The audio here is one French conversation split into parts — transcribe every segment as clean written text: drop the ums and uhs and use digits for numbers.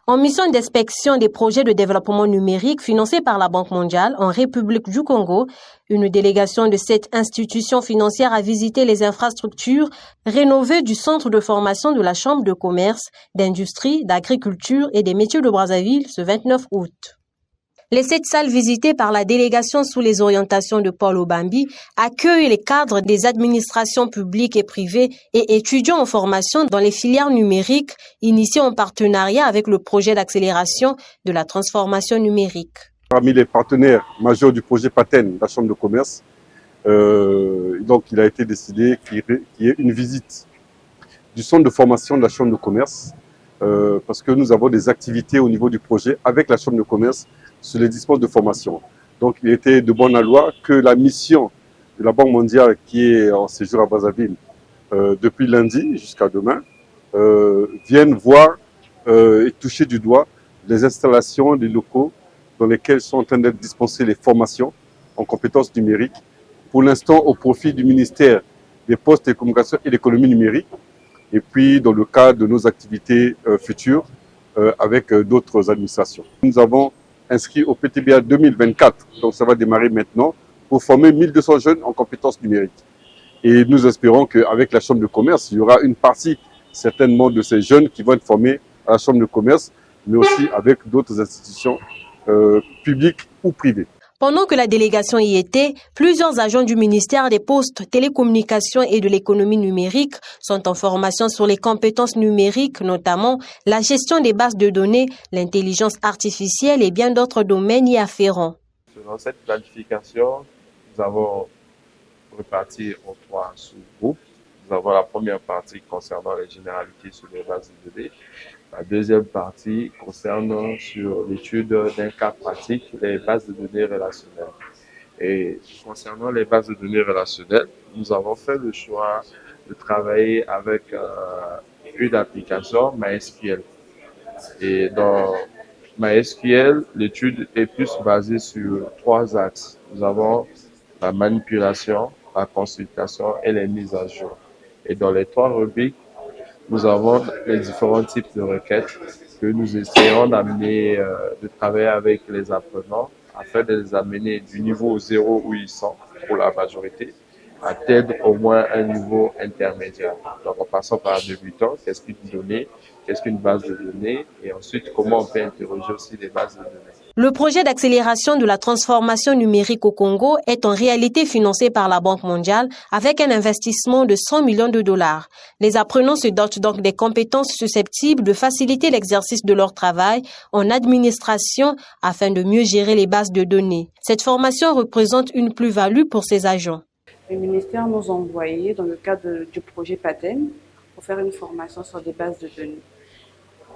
En mission d'inspection des projets de développement numérique financés par la Banque mondiale en République du Congo, une délégation de cette institution financière a visité les infrastructures rénovées du centre de formation de la Chambre de commerce, d'industrie, d'agriculture et des métiers de Brazzaville ce 29 août. Les 7 salles visitées par la délégation sous les orientations de Paul Obambi accueillent les cadres des administrations publiques et privées et étudiants en formation dans les filières numériques initiées en partenariat avec le projet d'accélération de la transformation numérique. Parmi les partenaires majeurs du projet PATEN, la Chambre de commerce, donc il a été décidé qu'il y ait une visite du centre de formation de la Chambre de commerce parce que nous avons des activités au niveau du projet avec la Chambre de commerce sur les dispositifs de formation. Donc il était de bonne loi que la mission de la Banque mondiale qui est en séjour à Brazzaville depuis lundi jusqu'à demain vienne voir et toucher du doigt les installations, les locaux dans lesquels sont en train d'être dispensées les formations en compétences numériques, pour l'instant au profit du ministère des Postes et Communications et de l'économie numérique, et puis dans le cadre de nos activités futures avec d'autres administrations. Nous avons inscrit au PTBA 2024, donc ça va démarrer maintenant, pour former 1200 jeunes en compétences numériques. Et nous espérons qu'avec la Chambre de commerce, il y aura une partie certainement de ces jeunes qui vont être formés à la Chambre de commerce, mais aussi avec d'autres institutions publiques ou privées. Pendant que la délégation y était, plusieurs agents du ministère des Postes, Télécommunications et de l'économie numérique sont en formation sur les compétences numériques, notamment la gestion des bases de données, l'intelligence artificielle et bien d'autres domaines y afférents. Selon cette planification, nous avons réparti en 3 sous-groupes. Nous avons la première partie concernant les généralités sur les bases de données. La deuxième partie concerne sur l'étude d'un cas pratique, les bases de données relationnelles. Et concernant les bases de données relationnelles, nous avons fait le choix de travailler avec une application MySQL. Et dans MySQL, l'étude est plus basée sur 3 axes. Nous avons la manipulation, la consultation et les mises à jour. Et dans les 3 rubriques, nous avons les différents types de requêtes que nous essayons d'amener, de travailler avec les apprenants afin de les amener du niveau 0 où ils sont pour la majorité, à atteindre au moins un niveau intermédiaire. Donc en passant par un débutant, qu'est-ce qu'une donnée, qu'est-ce qu'une base de données et ensuite comment on peut interroger aussi les bases de données. Le projet d'accélération de la transformation numérique au Congo est en réalité financé par la Banque mondiale avec un investissement de 100 millions de dollars. Les apprenants se dotent donc des compétences susceptibles de faciliter l'exercice de leur travail en administration afin de mieux gérer les bases de données. Cette formation représente une plus-value pour ces agents. Le ministère nous a envoyé dans le cadre du projet PATEN pour faire une formation sur des bases de données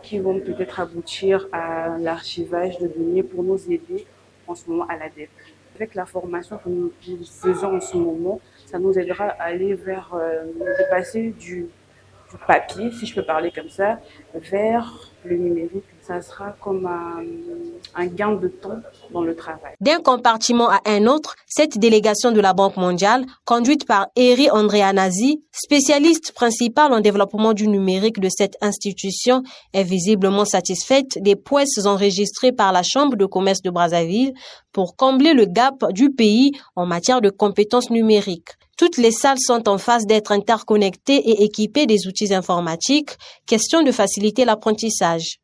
qui vont peut-être aboutir à l'archivage de données pour nous aider en ce moment à l'ADEP. Avec la formation que nous faisons en ce moment, ça nous aidera à aller vers de passer du papier, si je peux parler comme ça, vers le numérique. Ça sera comme un gain de temps dans le travail. D'un compartiment à un autre, cette délégation de la Banque mondiale, conduite par Eri Andreanazi, spécialiste principal en développement du numérique de cette institution, est visiblement satisfaite des prouesses enregistrées par la Chambre de commerce de Brazzaville pour combler le gap du pays en matière de compétences numériques. Toutes les salles sont en phase d'être interconnectées et équipées des outils informatiques, question de faciliter l'apprentissage.